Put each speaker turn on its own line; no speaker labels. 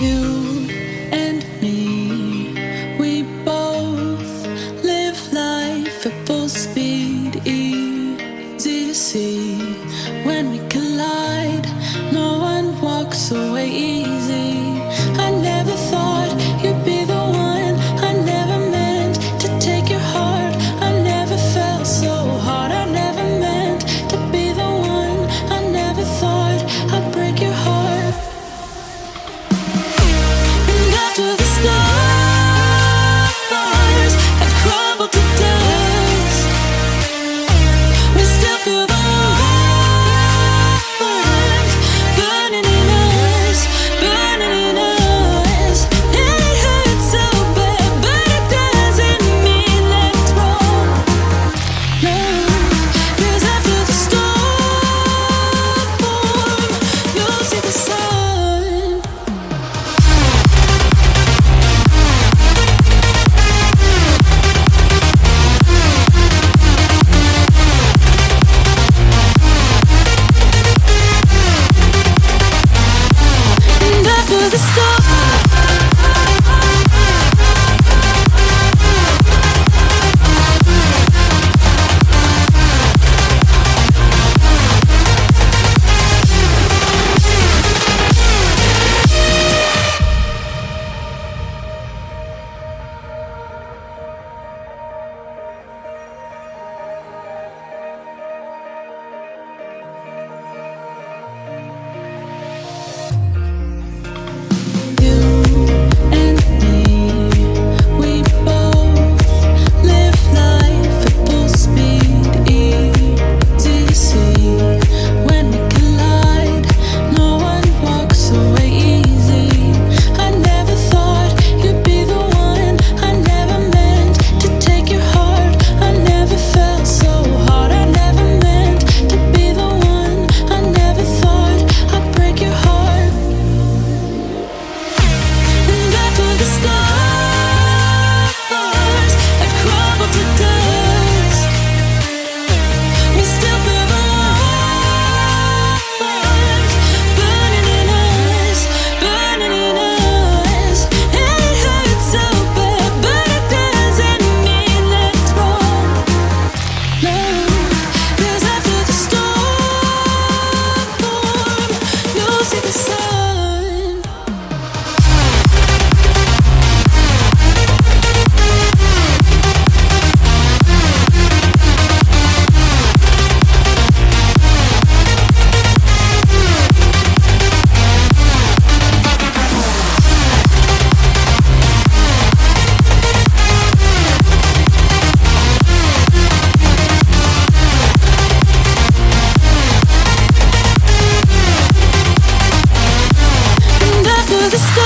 You and me, we both live life at full speed. Easy to see when we collide. No one walks away easy. I never thought you'd be the one. I never meant to take your heart. I never felt so hard. I never meant to be the one. I never thought I'd break your heart. And after the stars have crumbled to dust, we still feel the warmth burning in us, burning in us. And it hurts so bad, but it doesn't mean that it's wrong. No, 'cause after the storm, you'll see the sun. And after the storm, you and me, we both live life at full speed. Easy to see when we collide. No one walks away easy. I never thought you'd be the one. I never meant to take your heart. I never felt so hard. I never meant to be the one. I never thought I'd break your heart. And after the stars have crumbled to dust, we still feel the warmth burning in us, burning in us. And it hurts so bad, but it doesn't mean that it's wrong. No, 'cause after the storm, you'll see the sun. And after the storm,